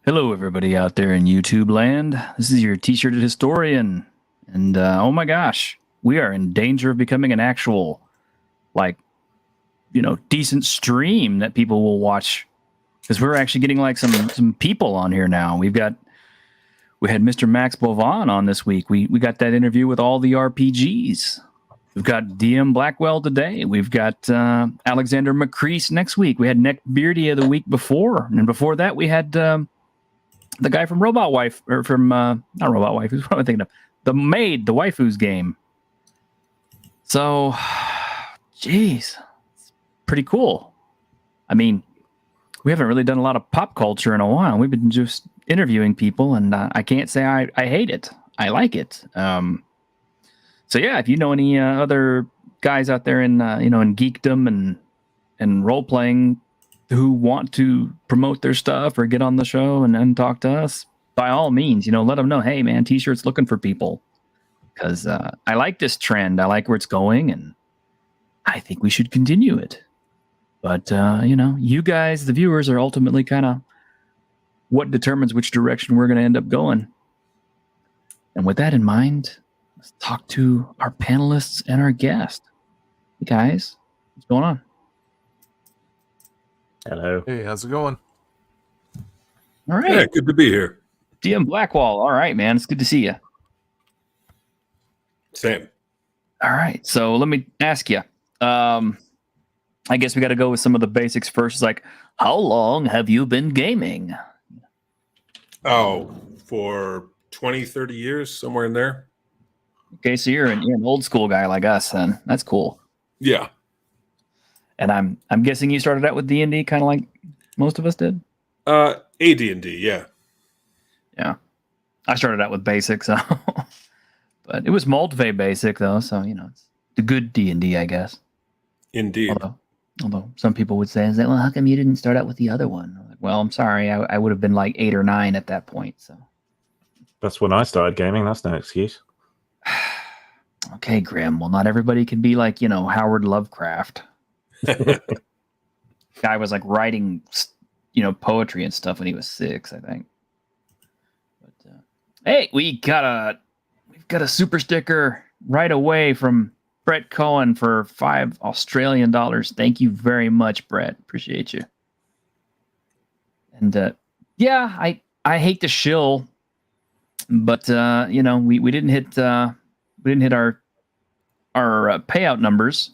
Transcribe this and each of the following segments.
Hello, everybody out there in YouTube land. This is your T-shirted historian, and oh my gosh, we are in danger of becoming an actual, decent stream that people will watch, because we're actually getting like some people on here now. We had Mr. Max Bovan on this week. We got that interview with all the RPGs. We've got DM Blackwall today. We've got Alexander McCrease next week. We had Nick Beardia the week before, and before that we had. The guy from Robot Wife, or from, not Robot Wife, who's what am I thinking of? The Maid, the Waifu's game. So, geez, it's pretty cool. I mean, we haven't really done a lot of pop culture in a while. We've been just interviewing people, and I can't say I hate it. I like it. So yeah, if you know any other guys out there in in geekdom and role playing who want to promote their stuff or get on the show and talk to us, by all means, let them know, hey man, T-shirt's looking for people, because I like this trend. I like where it's going, and I think we should continue it. But you guys, the viewers, are ultimately kind of what determines which direction we're going to end up going. And with that in mind, let's talk to our panelists and our guest. Hey guys, what's going on? Hello. Hey, how's it going? All right. Yeah, good to be here. DM Blackwall. All right, man. It's good to see you. Same. All right. So let me ask you. I guess we got to go with some of the basics first. It's like, how long have you been gaming? Oh, for 20, 30 years, somewhere in there. Okay, so you're an old school guy like us, then. That's cool. Yeah. And I'm guessing you started out with D&D, kind of like most of us did. AD&D, yeah. Yeah, I started out with basic, so but it was Moldve basic though, so it's the good D&D, I guess. Indeed. Although some people would say, well, how come you didn't start out with the other one? I'm like, well, I'm sorry, I would have been like 8 or 9 at that point. So that's when I started gaming. That's no excuse. Okay, Grim. Well, not everybody can be like Howard Lovecraft. Guy was like writing, poetry and stuff when he was 6, I think. But hey, we've got a super sticker right away from Brett Cohen for $5 Australian. Thank you very much, Brett. Appreciate you. And yeah, I hate to shill, but we didn't hit our payout numbers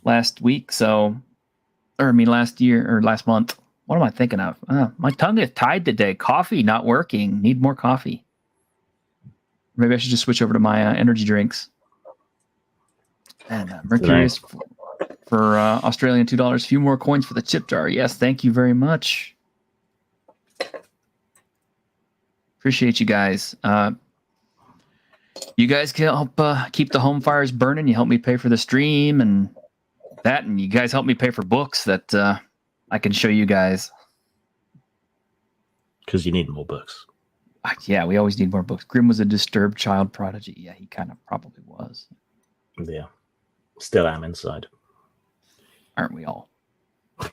last week, last year or last month. What am I thinking of? My tongue is tied today. Coffee not working. Need more coffee. Maybe I should just switch over to my energy drinks. And Mercurius for Australian $2. Few more coins for the chip jar. Yes, thank you very much. Appreciate you guys. You guys can help keep the home fires burning. You help me pay for the stream and you guys help me pay for books that I can show you guys. Because you need more books. Yeah, we always need more books. Grim was a disturbed child prodigy. Yeah, he kind of probably was. Yeah. Still am inside. Aren't we all? All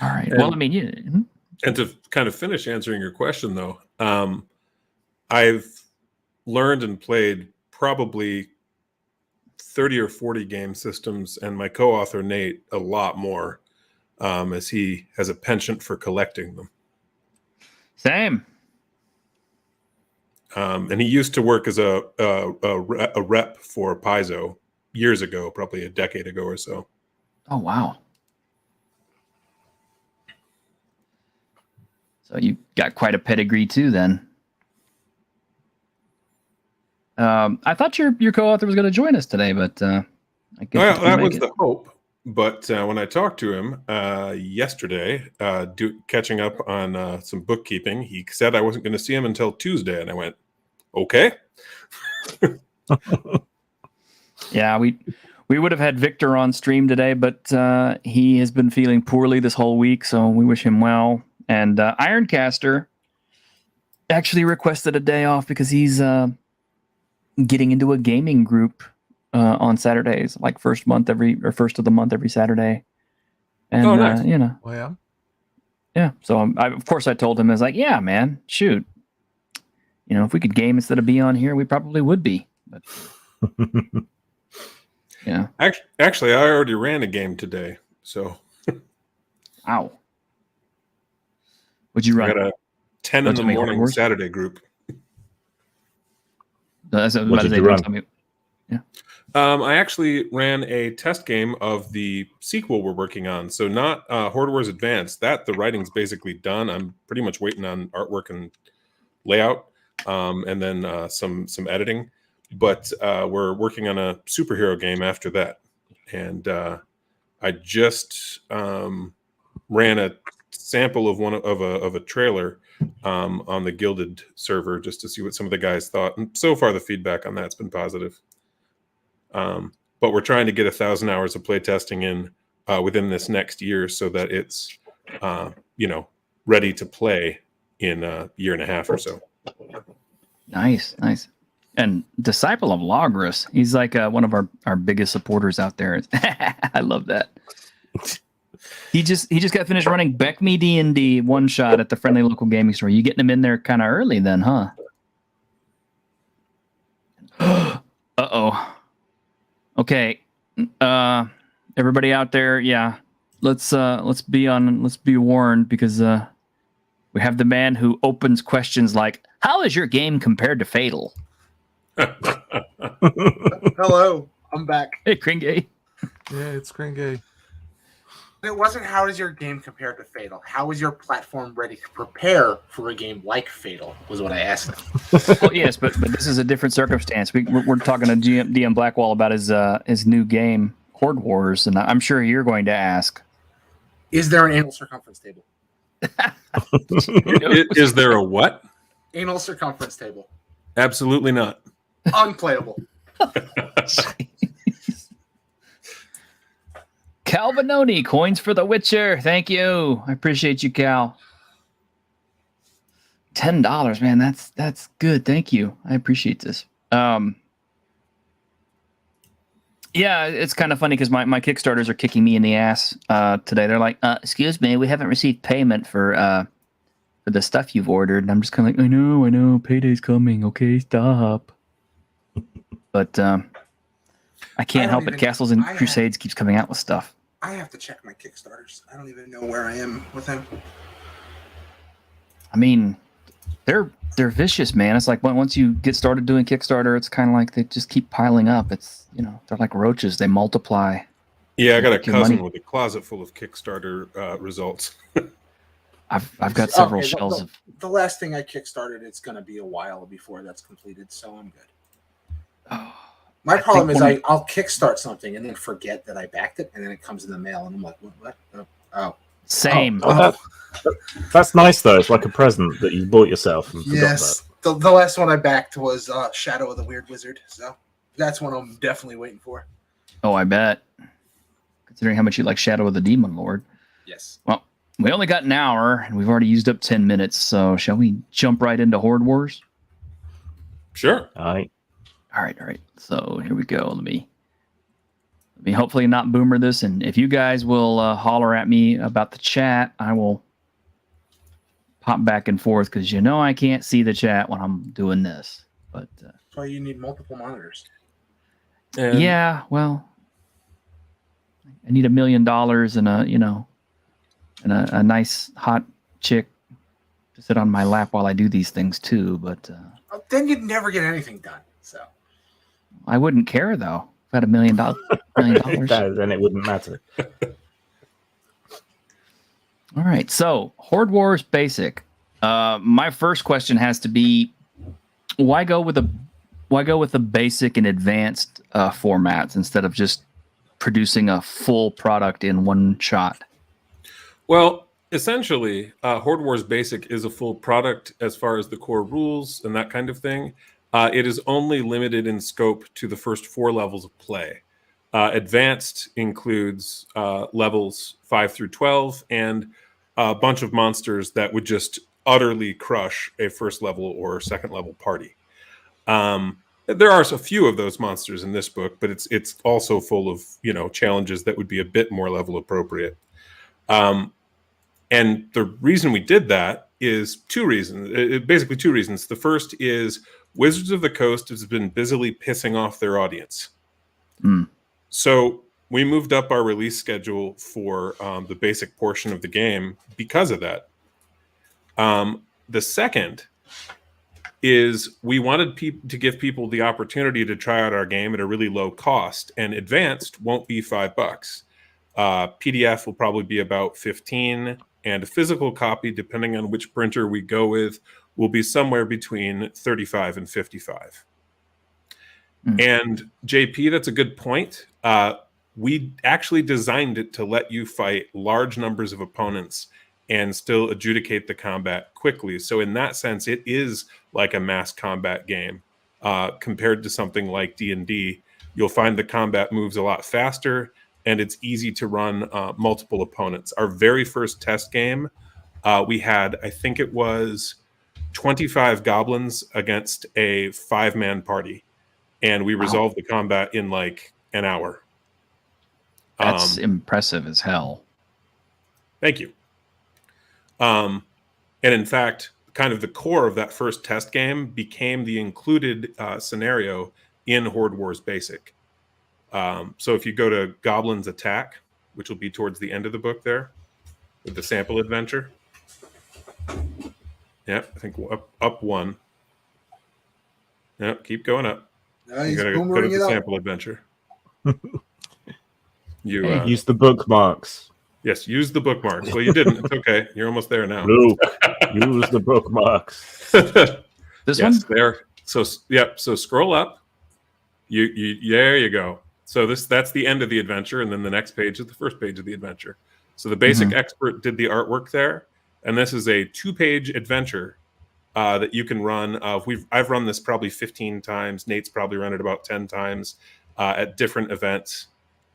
right. Well, I mean, And to kind of finish answering your question, though, I've learned and played probably 30 or 40 game systems, and my co-author Nate a lot more, as he has a penchant for collecting them. Same. And he used to work as a rep for Paizo years ago, probably a decade ago or so. Oh, wow. So you got quite a pedigree too, then. I thought your co-author was going to join us today, but I guess well, that was the hope. But when I talked to him yesterday, catching up on some bookkeeping, he said I wasn't going to see him until Tuesday, and I went, okay. Yeah, we would have had Victor on stream today, but he has been feeling poorly this whole week, so we wish him well. And Ironcaster actually requested a day off because he's getting into a gaming group on Saturdays, like first of the month every Saturday. And nice. you know, Well, yeah. Yeah. So of course I told him, I was like, yeah, man, shoot. If we could game instead of be on here, we probably would be. But yeah. Actually, I already ran a game today, so Wow. What'd you I run? got a 10 in the Horde morning Wars? Saturday group. What did you run? I actually ran a test game of the sequel we're working on. So not Horde Wars Advanced. The writing's basically done. I'm pretty much waiting on artwork and layout, and then some editing. But we're working on a superhero game after that. And I just ran a sample of a trailer on the Gilded server just to see what some of the guys thought. And so far, the feedback on that's been positive. But we're trying to get 1,000 hours of play testing in within this next year so that it's ready to play in a year and a half or so. Nice. And Disciple of Logris, he's like one of our biggest supporters out there. I love that. He just got finished running Beck Me D&D one shot at the friendly local gaming store. You getting him in there kind of early then, huh? Uh-oh. Okay. Everybody out there, yeah. Let's be warned, because we have the man who opens questions like, how is your game compared to Fatal? Hello, I'm back. Hey, Kringay. Yeah, it's Kringay. It wasn't how is your game compared to Fatal? How is your platform ready to prepare for a game like Fatal? Was what I asked him. Well, yes, but this is a different circumstance. We're talking to DM Blackwall about his new game, Horde Wars, and I'm sure you're going to ask, Is there an anal circumference table? Is there a what? Anal circumference table. Absolutely not. Unplayable. Cal Bononi, coins for The Witcher. Thank you. I appreciate you, Cal. $10, man. That's good. Thank you. I appreciate this. Yeah, it's kind of funny because my Kickstarters are kicking me in the ass today. They're like, excuse me, we haven't received payment for the stuff you've ordered. And I'm just kind of like, I know, payday's coming. Okay, stop. But I can't help it. Castles and Crusades keeps coming out with stuff. I have to check my Kickstarters. I don't even know where I am with them. I mean, they're vicious, man. It's like once you get started doing Kickstarter, it's kind of like they just keep piling up. It's they're like roaches; they multiply. Yeah, I got a cousin with a closet full of Kickstarter results. I've got several shells of. The last thing I kickstarted, it's going to be a while before that's completed, so I'm good. Oh, My problem is I'll kickstart something and then forget that I backed it, and then it comes in the mail, and I'm like, what? Oh. Same. That's nice though. It's like a present that you bought yourself. And Yes. The last one I backed was Shadow of the Weird Wizard, so that's one I'm definitely waiting for. Oh, I bet. Considering how much you like Shadow of the Demon Lord. Yes. Well, we only got an hour, and we've already used up 10 minutes, so shall we jump right into Horde Wars? Sure. All right. All right. So here we go. Let me hopefully not boomer this, and if you guys will holler at me about the chat, I will pop back and forth, because I can't see the chat when I'm doing this. But That's why you need multiple monitors. Yeah, well, I need $1 million and a nice hot chick to sit on my lap while I do these things too. But then you'd never get anything done. So I wouldn't care though. If I had $1 million, then it wouldn't matter. All right, so Horde Wars Basic. My first question has to be, why go with the basic and advanced formats instead of just producing a full product in one shot? Well, essentially, Horde Wars Basic is a full product as far as the core rules and that kind of thing. It is only limited in scope to the first 4 levels of play. Advanced includes levels 5 through 12 and a bunch of monsters that would just utterly crush a first level or second level party. There are a few of those monsters in this book, but it's also full of challenges that would be a bit more level appropriate. And the reason we did that is two reasons. Basically, two reasons. The first is Wizards of the Coast has been busily pissing off their audience. So we moved up our release schedule for the basic portion of the game because of that. The second is we wanted to give people the opportunity to try out our game at a really low cost, and advanced won't be $5. PDF will probably be about 15, and a physical copy, depending on which printer we go with, will be somewhere between 35 and 55. And JP, that's a good point. We actually designed it to let you fight large numbers of opponents and still adjudicate the combat quickly. So in that sense, it is like a mass combat game. Compared to something like D&D, you'll find the combat moves a lot faster, and it's easy to run multiple opponents. Our very first test game, we had, I think it was 25 goblins against a 5-man party, and we resolved the combat in like an hour. That's impressive as hell. Thank you. And in fact, kind of the core of that first test game became the included scenario in Horde Wars Basic. So if you go to Goblins Attack, which will be towards the end of the book there, with the sample adventure. Yeah, I think up one. Yeah, keep going up. You gotta go to the sample adventure. Use the bookmarks. Yes, use the bookmarks. Well, you didn't. It's okay. You're almost there now. Luke, use the bookmarks. This one? There. So So scroll up. You there you go. So that's the end of the adventure, and then the next page is the first page of the adventure. So the basic expert did the artwork there, and this is a 2-page adventure that you can run. I've run this probably 15 times. Nate's probably run it about 10 times at different events.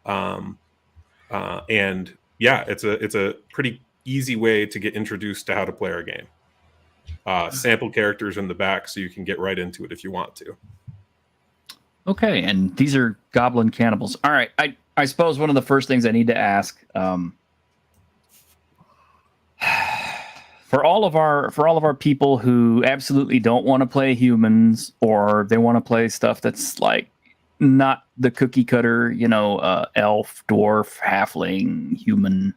And yeah, it's a pretty easy way to get introduced to how to play our game. Sample characters in the back, so you can get right into it if you want to. Okay, and these are goblin cannibals. All right, I suppose one of the first things I need to ask, for all of our people who absolutely don't want to play humans, or they want to play stuff that's like not the cookie cutter, elf, dwarf, halfling, human.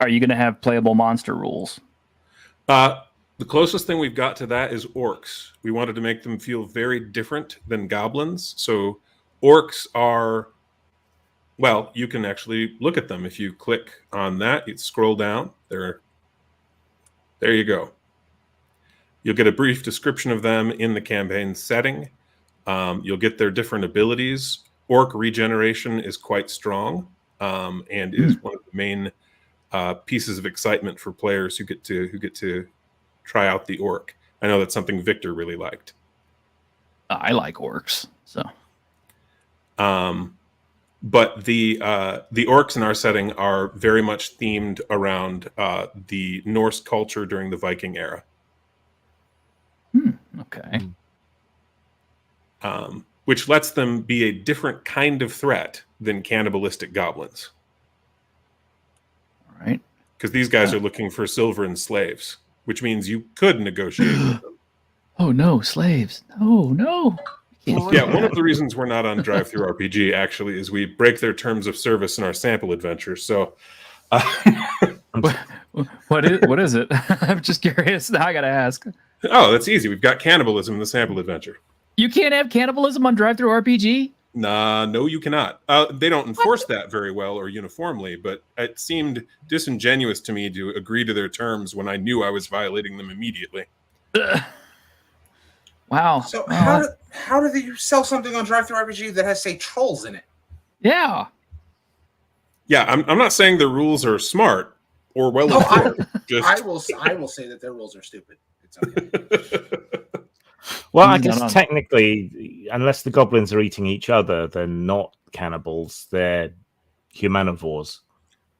Are you going to have playable monster rules? The closest thing we've got to that is orcs. We wanted to make them feel very different than goblins. So orcs are, well, you can actually look at them. If you click on that, you scroll down. There you go. You'll get a brief description of them in the campaign setting. You'll get their different abilities. Orc regeneration is quite strong, and is one of the main pieces of excitement for players who get to try out the orc. I know that's something Victor really liked. I like orcs, so. But the orcs in our setting are very much themed around the Norse culture during the Viking era. Okay. Which lets them be a different kind of threat than cannibalistic goblins. All right. Because these guys are looking for silver and slaves, which means you could negotiate with them. Oh no, slaves! No. Yeah, one of the reasons we're not on Drive-Thru-RPG actually is we break their terms of service in our sample adventure. So, what is it? I'm just curious. Now I gotta ask. Oh, that's easy. We've got cannibalism in the sample adventure. You can't have cannibalism on Drive-Thru-RPG? Nah, no, you cannot. They don't enforce that very well or uniformly, but it seemed disingenuous to me to agree to their terms when I knew I was violating them immediately. Wow. So how do you sell something on Drive-Thru-RPG that has, say, trolls in it? Yeah. Yeah, I'm not saying the rules are smart or well No, informed. I will say that their rules are stupid. It's okay. Well, I guess technically, unless the goblins are eating each other, they're not cannibals. They're humanivores.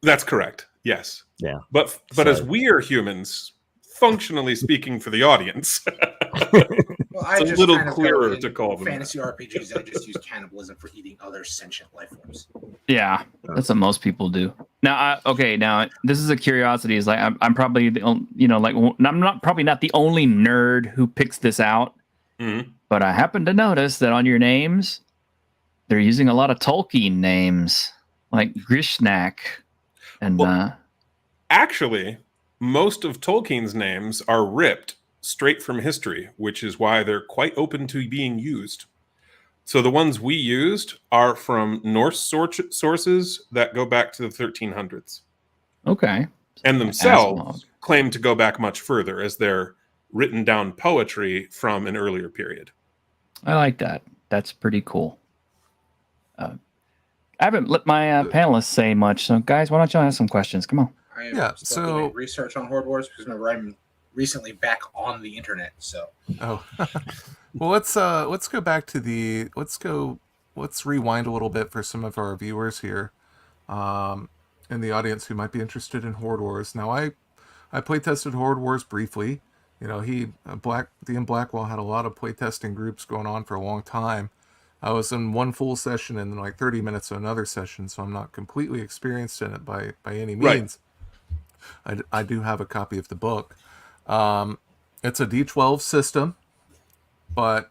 That's correct. Yes. Yeah. But as we are humans, functionally speaking for the audience, Well, I It's a just little kind of clearer go in to call them fantasy RPGs. I just use cannibalism for eating other sentient life forms. Yeah, that's what most people do. Now, now this is a curiosity. Is like I'm probably I'm not probably not the only nerd who picks this out, but I happen to notice that on your names, they're using a lot of Tolkien names like Grishnak, and actually, most of Tolkien's names are ripped straight from history, which is why they're quite open to being used. So the ones we used are from Norse sources that go back to the 1300s. Okay. And themselves claim to go back much further, as they're written down poetry from an earlier period. I like that. That's pretty cool. I haven't let my panelists say much, so guys, why don't y'all ask some questions? Come on. I am still doing research on Horde Wars because remember I'm recently back on the internet. So well, let's go back to let's rewind a little bit for some of our viewers here, in the audience who might be interested in Horde Wars. Now, I playtested Horde Wars briefly. DM Blackwall had a lot of playtesting groups going on for a long time. I was in one full session and then like 30 minutes of another session, so I'm not completely experienced in it by any means. Right. I do have a copy of the book. It's a D12 system, but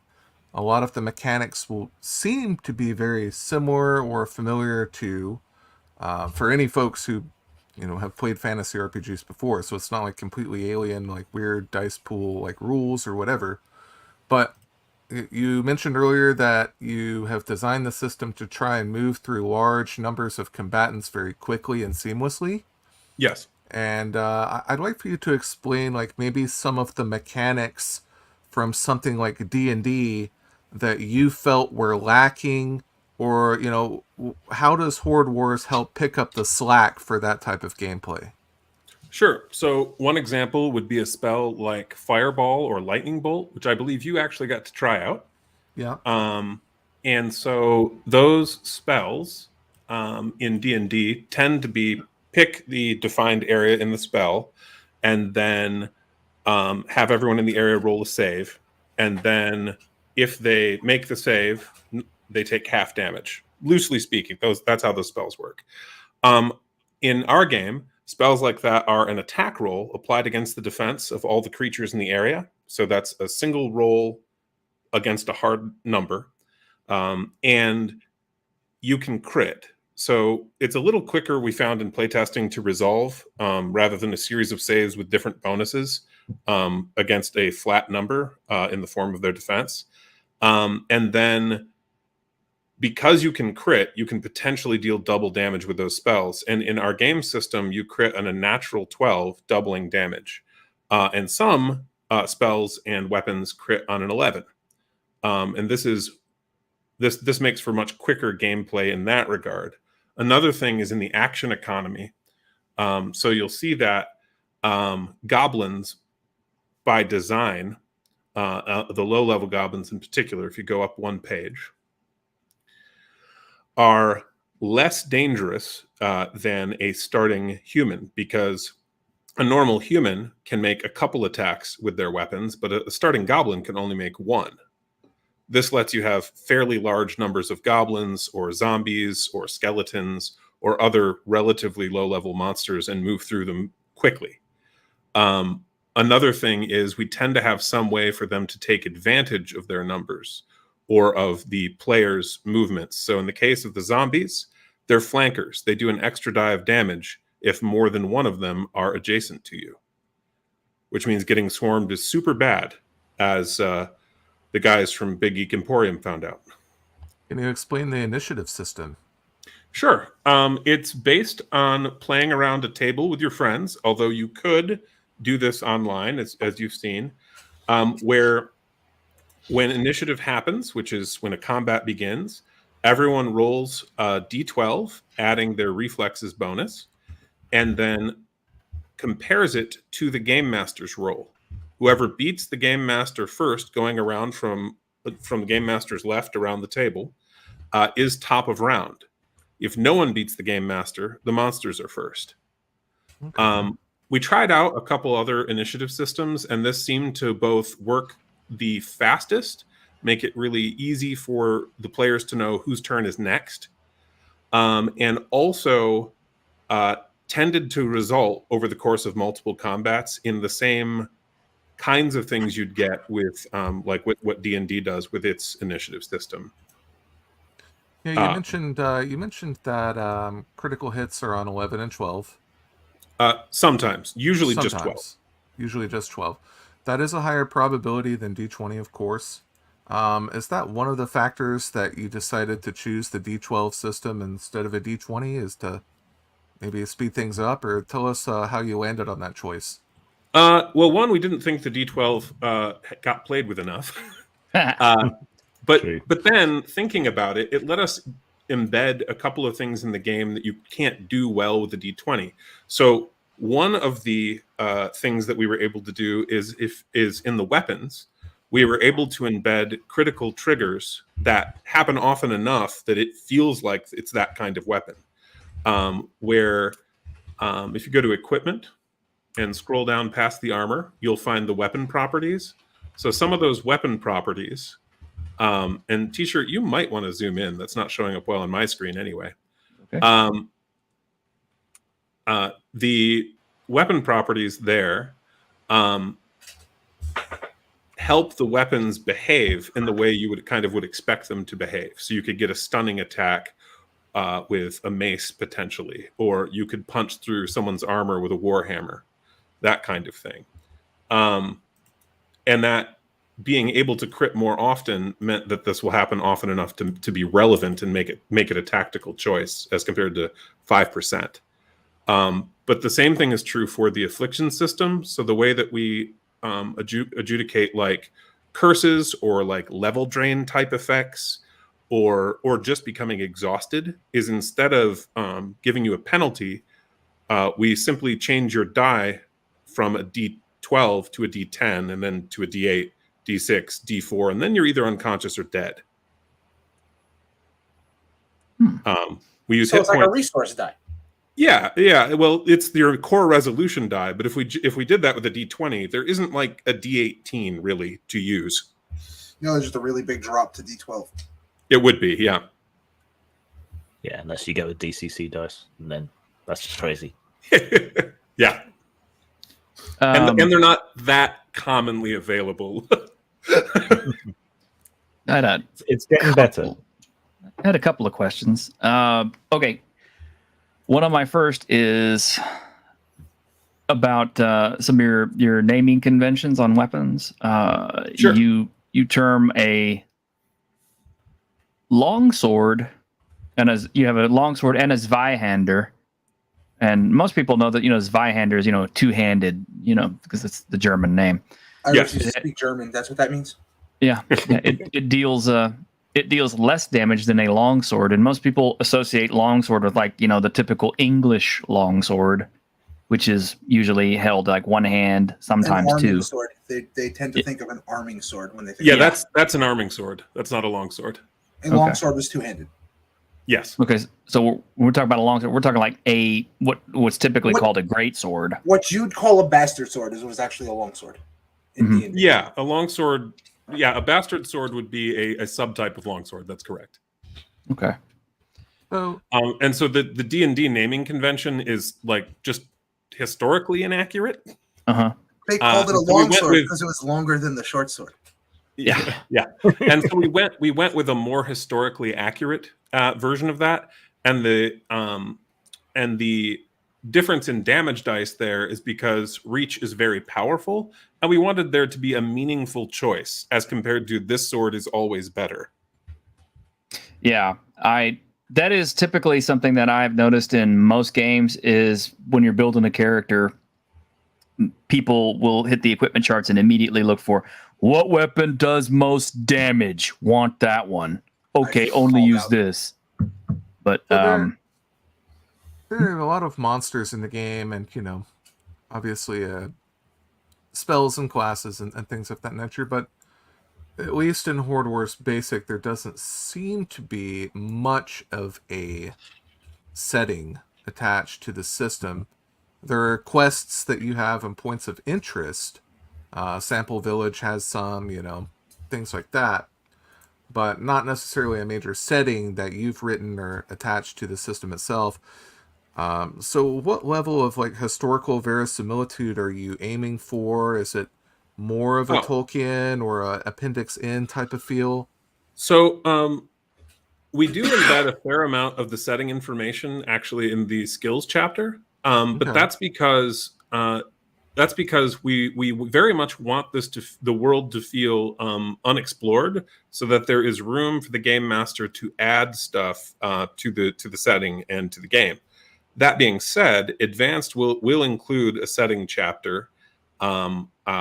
a lot of the mechanics will seem to be very similar or familiar to for any folks who have played fantasy RPGs before. So it's not like completely alien, like weird dice pool like rules or whatever. But you mentioned earlier that you have designed the system to try and move through large numbers of combatants very quickly and seamlessly. Yes. And I'd like for you to explain like maybe some of the mechanics from something like D&D that you felt were lacking, or how does Horde Wars help pick up the slack for that type of gameplay? Sure. So one example would be a spell like Fireball or Lightning Bolt, which I believe you actually got to try out. Yeah. And so those spells in D&D tend to be pick the defined area in the spell, and then have everyone in the area roll a save. And then if they make the save, they take half damage. Loosely speaking, that's how those spells work. In our game, spells like that are an attack roll applied against the defense of all the creatures in the area. So that's a single roll against a hard number. And you can crit. So it's a little quicker, we found in playtesting, to resolve rather than a series of saves with different bonuses against a flat number in the form of their defense. And then because you can crit, you can potentially deal double damage with those spells. And in our game system, you crit on a natural 12, doubling damage. And some spells and weapons crit on an 11. And this makes for much quicker gameplay in that regard. Another thing is in the action economy. So you'll see that goblins, by design, the low-level goblins in particular, if you go up one page, are less dangerous than a starting human, because a normal human can make a couple attacks with their weapons, but a starting goblin can only make one. This lets you have fairly large numbers of goblins or zombies or skeletons or other relatively low-level monsters and move through them quickly. Another thing is we tend to have some way for them to take advantage of their numbers or of the player's movements. So in the case of the zombies, they're flankers. They do an extra die of damage if more than one of them are adjacent to you, which means getting swarmed is super bad, as the guys from Big Geek Emporium found out. Can you explain the initiative system? Sure. It's based on playing around a table with your friends, although you could do this online, as you've seen, where when initiative happens, which is when a combat begins, everyone rolls a D12, adding their reflexes bonus, and then compares it to the game master's roll. Whoever beats the game master first, going around from the game master's left around the table, is top of round. If no one beats the game master, the monsters are first. Okay. We tried out a couple other initiative systems, and this seemed to both work the fastest, make it really easy for the players to know whose turn is next, and also tended to result over the course of multiple combats in the same kinds of things you'd get with like with what D&D does with its initiative system. Yeah, you mentioned that critical hits are on 11 and 12. Sometimes, usually just 12. Usually just 12. That is a higher probability than D20, of course. Is that one of the factors that you decided to choose the D12 system instead of a D20, is to maybe speed things up? Or tell us how you landed on that choice. Well, one, we didn't think the D12 got played with enough. But then thinking about it, it let us embed a couple of things in the game that you can't do well with the D20. So one of the things that we were able to do is in the weapons, we were able to embed critical triggers that happen often enough that it feels like it's that kind of weapon. Where if you go to equipment and scroll down past the armor, you'll find the weapon properties. So some of those weapon properties, and T-shirt, you might want to zoom in. That's not showing up well on my screen anyway. Okay. The weapon properties there help the weapons behave in the way you would expect them to behave. So you could get a stunning attack with a mace potentially, or you could punch through someone's armor with a warhammer, that kind of thing. And that being able to crit more often meant that this will happen often enough to be relevant and make it a tactical choice as compared to 5%. But the same thing is true for the affliction system. So the way that we adjudicate like curses or like level drain type effects or just becoming exhausted is, instead of giving you a penalty, we simply change your die from a D12 to a D10 and then to a D8, D6, D4, and then you're either unconscious or dead. We use so hit it's like points. a resource die. Yeah. Well, it's your core resolution die, but if we did that with a D20, there isn't like a D18 really to use. There's just a really big drop to D12. It would be, yeah. Yeah, unless you go with DCC dice, and then that's just crazy. Yeah. And they're not that commonly available. It's getting better. I had a couple of questions. Okay. One of my first is about some of your naming conventions on weapons. Sure. You term a longsword, and as you have a longsword and a Zweihander, and most people know that Zweihander is two-handed, because it's the German name. I refuse to speak German. That's what that means. Yeah, it deals less damage than a longsword, and most people associate longsword with the typical English longsword, which is usually held like one hand, sometimes two. Sword. They tend to think of an arming sword when they think. Yeah, that's an arming sword. That's not a longsword. A longsword was two-handed. Yes. Okay, so when we're talking about a longsword, we're talking like what's typically called a great sword. What you'd call a bastard sword was actually a longsword. Yeah, a longsword. Yeah, a bastard sword would be a subtype of longsword. That's correct. Okay. So, and so the D&D naming convention is just historically inaccurate. They called it a longsword because it was longer than the short sword. Yeah. And so we went with a more historically accurate version of that, and the difference in damage dice there is because reach is very powerful, and we wanted there to be a meaningful choice as compared to this sword is always better. Yeah, that is typically something that I've noticed in most games is when you're building a character, people will hit the equipment charts and immediately look for what weapon does most damage. Want that one. Okay, only use this. But there are a lot of monsters in the game, and obviously spells and classes and things of that nature, but at least in Horde Wars Basic, there doesn't seem to be much of a setting attached to the system. There are quests that you have and points of interest, Sample Village has some, things like that, but not necessarily a major setting that you've written or attached to the system itself. So what level of like historical verisimilitude are you aiming for? Is it more of a Tolkien or a Appendix N type of feel? So we do embed a fair amount of the setting information actually in the skills chapter, but that's because we very much want the world to feel unexplored, so that there is room for the game master to add stuff to the setting and to the game. That being said, Advanced will include a setting chapter,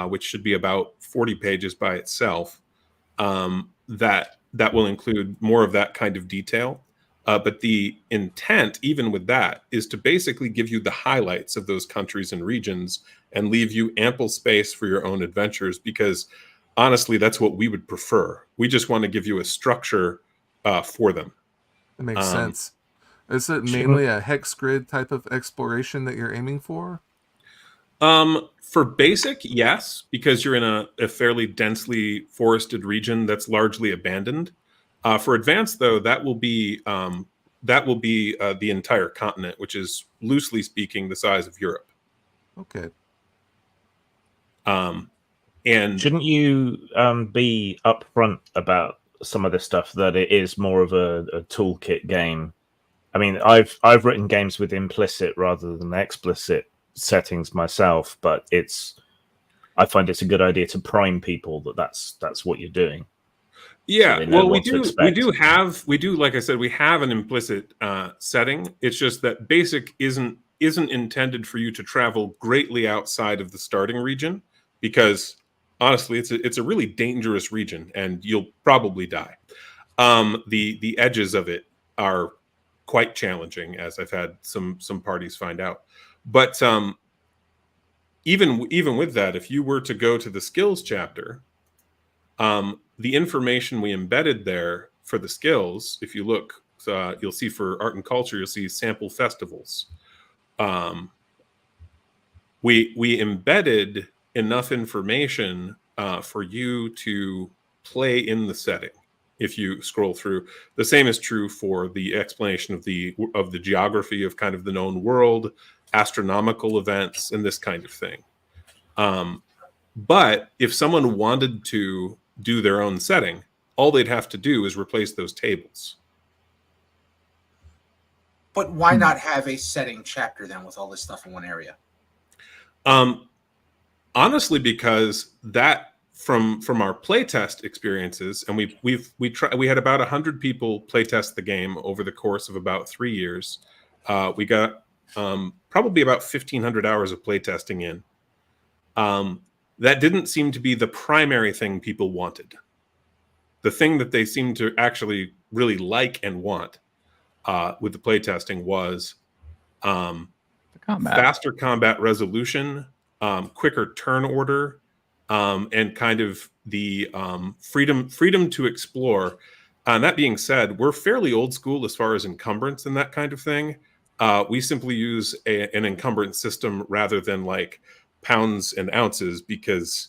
which should be about 40 pages by itself, that will include more of that kind of detail. But the intent, even with that, is to basically give you the highlights of those countries and regions and leave you ample space for your own adventures, because honestly, that's what we would prefer. We just want to give you a structure for them. That makes sense. Is it mainly a hex grid type of exploration that you're aiming for? For basic, yes, because you're in a fairly densely forested region that's largely abandoned. For advanced, though, that will be the entire continent, which is loosely speaking the size of Europe. Okay. And shouldn't you be upfront about some of the stuff, that it is more of a toolkit game? I mean, I've written games with implicit rather than explicit settings myself, but I find it's a good idea to prime people that's what you're doing. Yeah, so well, we do, like I said, we have an implicit setting. It's just that basic isn't intended for you to travel greatly outside of the starting region, because honestly, it's a really dangerous region, and you'll probably die. The edges of it are quite challenging, as I've had some parties find out. But even with that, if you were to go to the skills chapter, the information we embedded there for the skills, if you look, you'll see for art and culture, you'll see sample festivals. We embedded enough information for you to play in the setting. If you scroll through, the same is true for the explanation of the geography of kind of the known world, astronomical events, and this kind of thing. But if someone wanted to do their own setting, all they'd have to do is replace those tables. But why not have a setting chapter then with all this stuff in one area? Honestly, because that from our playtest experiences, and we had about 100 people playtest the game over the course of about 3 years. We got probably about 1,500 hours of playtesting in. That didn't seem to be the primary thing people wanted. The thing that they seemed to actually really like and want with the playtesting was faster combat resolution, quicker turn order, and kind of the freedom to explore. That being said, we're fairly old school as far as encumbrance and that kind of thing. We simply use an encumbrance system rather than like pounds and ounces, because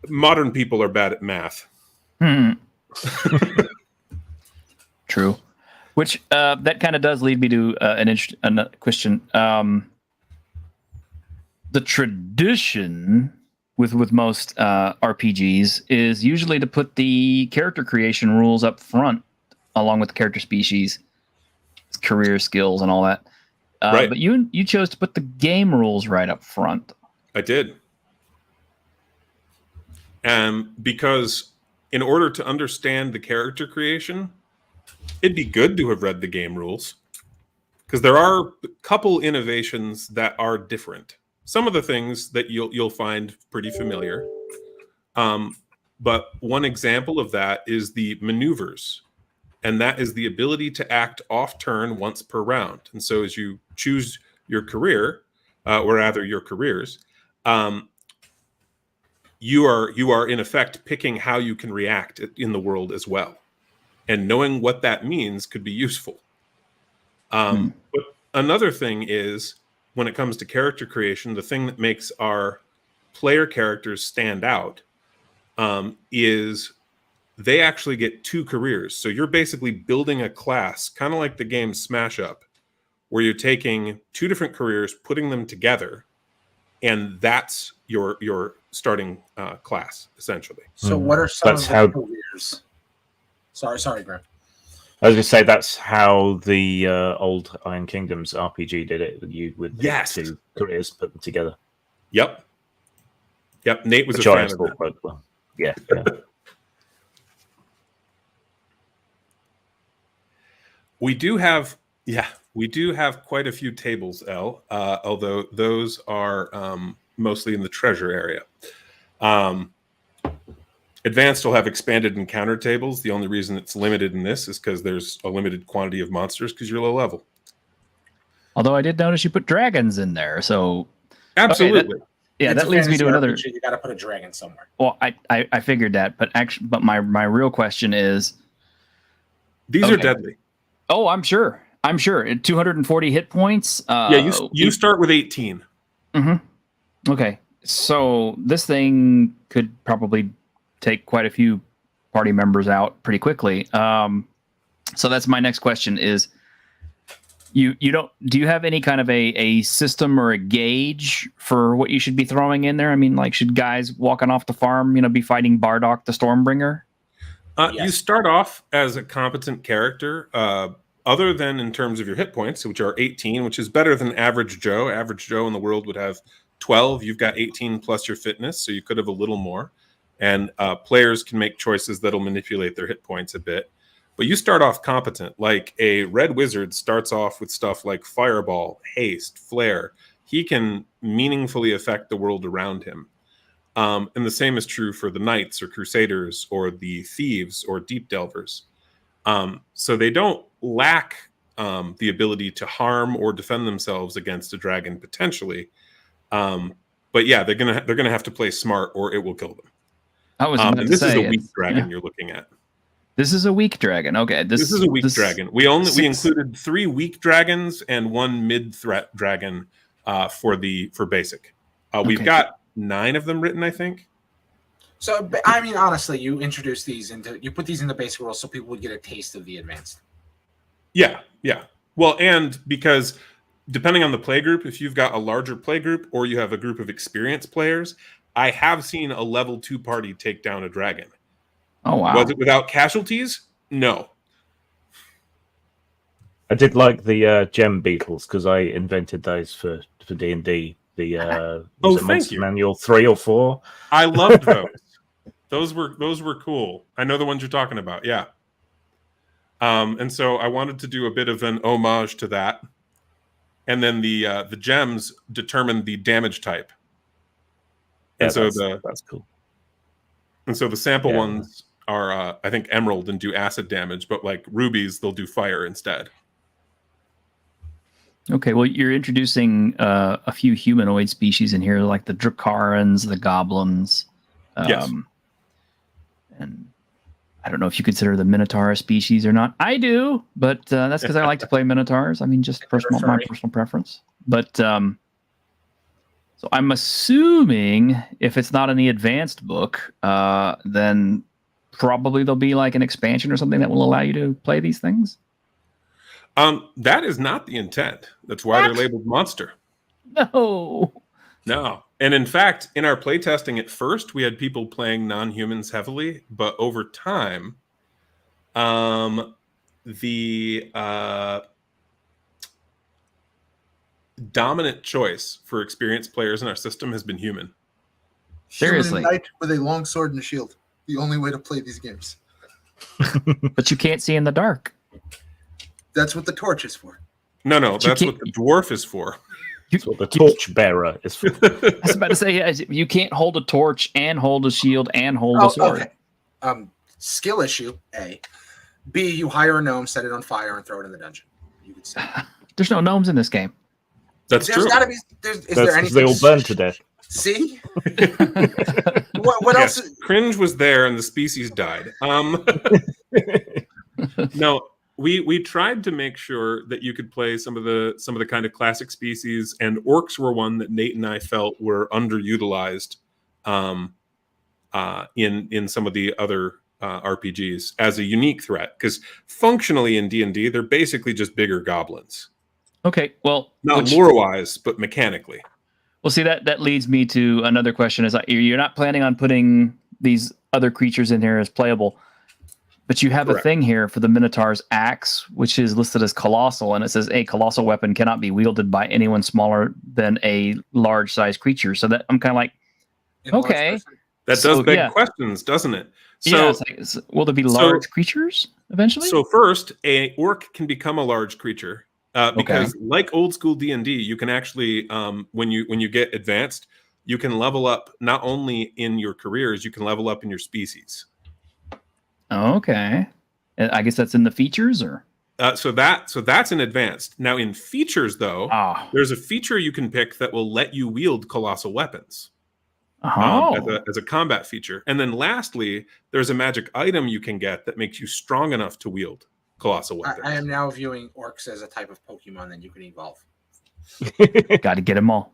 modern people are bad at math. True. Which that kind of does lead me to a question. The tradition with most RPGs is usually to put the character creation rules up front, along with the character species, career skills, and all that. Right. But you chose to put the game rules right up front. I did. Because in order to understand the character creation, it'd be good to have read the game rules, because there are a couple innovations that are different. Some of the things that you'll find pretty familiar. But one example of that is the maneuvers. And that is the ability to act off turn once per round. And so as you choose your career, or rather your careers, you are in effect picking how you can react in the world as well. And knowing what that means could be useful. But another thing is, when it comes to character creation, the thing that makes our player characters stand out is they actually get 2 careers. So you're basically building a class, kind of like the game Smash Up, where you're taking 2 different careers, putting them together, and that's your starting class, essentially. So what are some That's of the how- careers? Sorry, Graham. I was going to say that's how the old Iron Kingdoms RPG did it. You would pick Yes. 2 careers, put them together. Yep. Nate was Which a I fan of thought that. quite well. Yeah. We do have quite a few tables, L. Although those are mostly in the treasure area. Advanced will have expanded encounter tables. The only reason it's limited in this is because there's a limited quantity of monsters because you're low level. Although I did notice you put dragons in there, so Absolutely. yeah, It's that a leads me to fantasy another. RPG, you got to put a dragon somewhere. Well, I figured that, but my real question is, These are Okay. deadly. oh, I'm sure, 240 hit points. Yeah, you start with 18. Okay, so this thing could probably take quite a few party members out pretty quickly. So that's my next question: is do you have any kind of a system or a gauge for what you should be throwing in there? I mean, like, should guys walking off the farm, be fighting Bardock the Stormbringer? Yes. You start off as a competent character, other than in terms of your hit points, which are 18, which is better than average Joe. Average Joe in the world would have 12. You've got 18 plus your fitness, so you could have a little more. And players can make choices that'll manipulate their hit points a bit. But you start off competent. Like a red wizard starts off with stuff like fireball, haste, flare. He can meaningfully affect the world around him. And the same is true for the knights or crusaders or the thieves or deep delvers. So they don't lack the ability to harm or defend themselves against a dragon potentially. But yeah, they're gonna have to play smart or it will kill them. I was about And to this say is a weak it's- dragon yeah. you're looking at. This is a weak dragon. Okay, This is a weak dragon. We six- included 3 weak dragons and 1 mid-threat dragon for basic. We've Okay. got 9 of them written, I think. So, I mean, honestly, you put these into basic rules so people would get a taste of the advanced. Yeah. Well, and because depending on the play group, if you've got a larger play group or you have a group of experienced players, I have seen a level 2 party take down a dragon. Oh wow! Was it without casualties? No. I did like the gem beetles because I invented those for D&D. The Oh, was it thank Monster you. Manual 3 or 4. I loved those. Those were cool. I know the ones you're talking about. Yeah. And so I wanted to do a bit of an homage to that. And then the gems determine the damage type. Yeah, And so that's cool. And so the sample Yeah. ones are, I think, emerald and do acid damage, but like rubies, they'll do fire instead. Okay, well, you're introducing a few humanoid species in here, like the Dracarans, the goblins. Yes. And I don't know if you consider the Minotaur a species or not. I do, but that's because I like to play Minotaurs. I mean, just my personal preference. But so I'm assuming if it's not in the advanced book, then probably there'll be like an expansion or something that will allow you to play these things. That is not the intent. That's why they're labeled monster. No. No. And in fact, in our playtesting at first, we had people playing non-humans heavily, but over time, the dominant choice for experienced players in our system has been human. Seriously. Human knight with a long sword and a shield. The only way to play these games. But you can't see in the dark. That's what the torch is for. No, But you that's what the dwarf is for. That's what the torch bearer is for. I was about to say, yeah, you can't hold a torch and hold a shield and hold a sword. Okay. Skill issue, A. B, you hire a gnome, set it on fire, and throw it in the dungeon. You could say. There's no gnomes in this game. That's There's true. gotta be. Is That's there 'cause anything? they all burn to death. See? What Yes, else? Cringe was there and the species died. No, we tried to make sure that you could play some of the kind of classic species, and orcs were one that Nate and I felt were underutilized in some of the other RPGs as a unique threat, because functionally in D&D they're basically just bigger goblins. Okay, well, Not lore-wise, but mechanically. Well, see, that leads me to another question: is you're not planning on putting these other creatures in here as playable, but you have Correct. a thing here for the Minotaur's axe, which is listed as colossal, and it says a colossal weapon cannot be wielded by anyone smaller than a large-sized creature. So that I'm kind of like, okay, that does beg questions, doesn't it? So, it's like, will there be large creatures eventually? So first, a orc can become a large creature. Because like old school D&D, you can actually, when you get advanced, you can level up not only in your careers, you can level up in your species. Okay, I guess that's in the features, or so that's in advanced. Now in features, though, there's a feature you can pick that will let you wield colossal weapons as a combat feature. And then lastly, there's a magic item you can get that makes you strong enough to wield colossal weapons. I am now viewing orcs as a type of Pokemon that you can evolve. Got to get them all.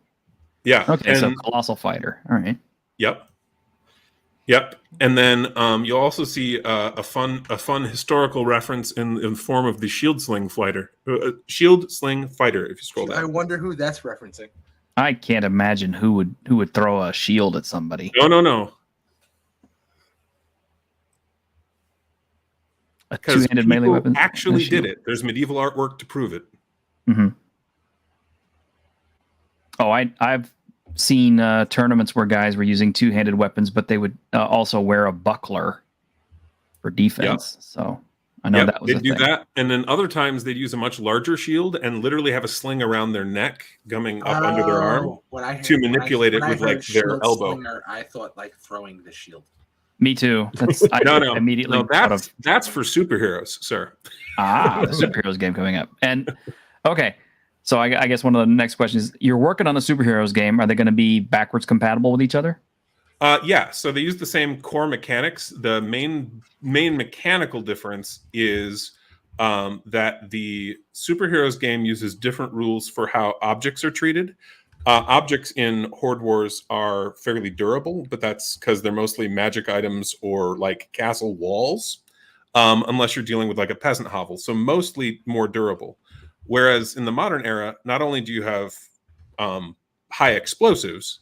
Yeah. Okay, so colossal fighter. All right. Yep. And then you'll also see a fun historical reference in the form of the shield sling fighter. Shield sling fighter. If you scroll down. I wonder who that's referencing. I can't imagine who would throw a shield at somebody. No. A two-handed melee weapon actually did it. There's medieval artwork to prove it. Mm-hmm. Oh, I've seen tournaments where guys were using two-handed weapons, but they would also wear a buckler for defense. Yep. So I know that was they'd do that, and then other times they'd use a much larger shield and literally have a sling around their neck, coming up under their arm to manipulate it with like their elbow. Slinger, I thought like throwing the shield. Me too. No. Immediately. That's for superheroes, sir. The superheroes game coming up. And okay, so I guess one of the next questions is: you're working on a superheroes game. Are they going to be backwards compatible with each other? Yeah. So they use the same core mechanics. The main mechanical difference is that the superheroes game uses different rules for how objects are treated. Objects in Horde Wars are fairly durable, but that's because they're mostly magic items or like castle walls, unless you're dealing with like a peasant hovel. So mostly more durable. Whereas in the modern era, not only do you have high explosives,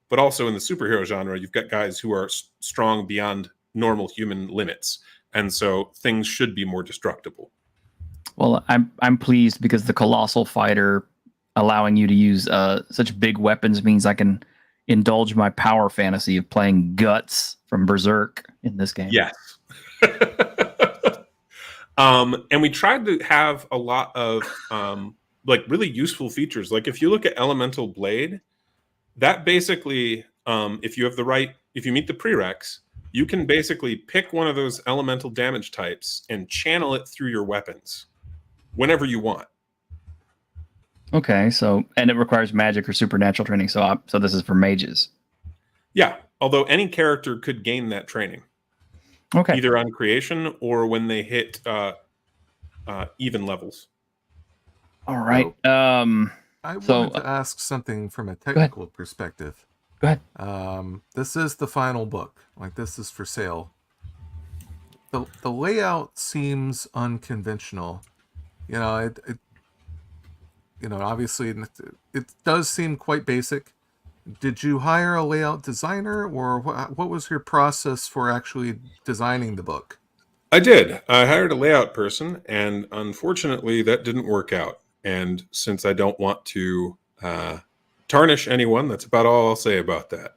but also in the superhero genre, you've got guys who are strong beyond normal human limits. And so things should be more destructible. Well, I'm pleased because the colossal fighter allowing you to use such big weapons means I can indulge my power fantasy of playing Guts from Berserk in this game. Yes. And we tried to have a lot of like really useful features. Like if you look at Elemental Blade, that basically, if you meet the prereqs, you can basically pick one of those elemental damage types and channel it through your weapons whenever you want. Okay, and it requires magic or supernatural training, so this is for mages. Yeah, although any character could gain that training. Okay. Either on creation or when they hit even levels. All right. I wanted to ask something from a technical perspective. Go ahead. This is the final book. Like, this is for sale. The layout seems unconventional. You know, obviously it does seem quite basic. Did you hire a layout designer, or what was your process for actually designing the book? I did. I hired a layout person, and unfortunately that didn't work out. And since I don't want to tarnish anyone, that's about all I'll say about that.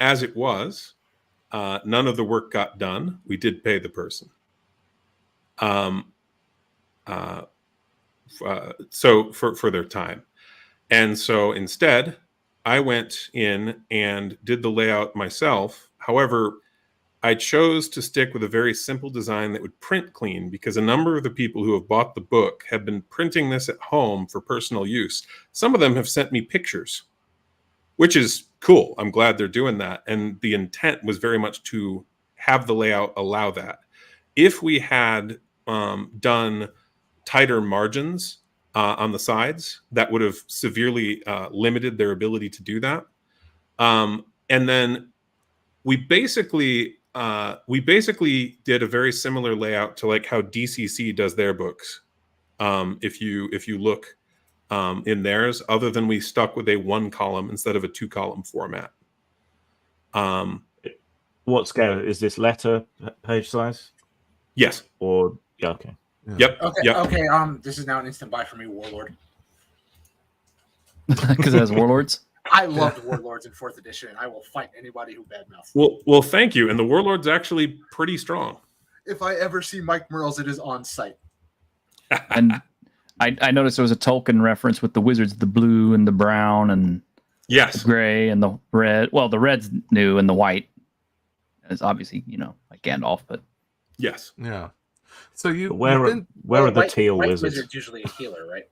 As it was, none of the work got done. We did pay the person. So for their time. And so instead, I went in and did the layout myself. However, I chose to stick with a very simple design that would print clean, because a number of the people who have bought the book have been printing this at home for personal use. Some of them have sent me pictures, which is cool. I'm glad they're doing that. And the intent was very much to have the layout allow that. If we had done tighter margins on the sides, that would have severely limited their ability to do that. And then we basically did a very similar layout to like how DCC does their books. If you look in theirs, other than we stuck with a 1 column instead of a 2 column format. What scale is this? Letter page size? Yes. Or yeah, okay. Yeah. Yep. Okay. Yep. Okay. This is now an instant buy for me, Warlord. Because it has warlords. I loved Warlords in 4th edition, and I will fight anybody who badmouths. Well, thank you. And the Warlord's actually pretty strong. If I ever see Mike Merles, it is on site. And I noticed there was a Tolkien reference with the wizards, the blue and the brown and Yes. the gray and the red. Well, the red's new and the white is obviously, like Gandalf, but Yes. Yeah. So Where are the teal White wizards? Wizard's usually a healer, right?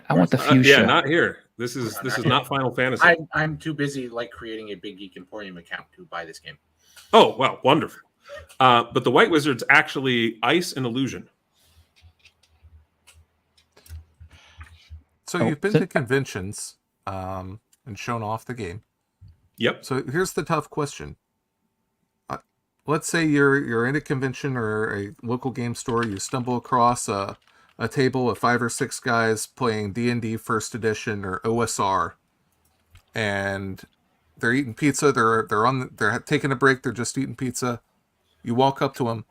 I want the fuchsia. Yeah, not here. This is not Final Fantasy. I'm too busy creating a Big Geek Emporium account to buy this game. Oh, wow, wonderful. But the White Wizard's actually ice and illusion. So you've been to conventions and shown off the game. Yep. So here's the tough question. Let's say you're in a convention or a local game store. You stumble across a table of 5 or 6 guys playing D&D First Edition or OSR, and they're eating pizza. They're taking a break. They're just eating pizza. You walk up to them.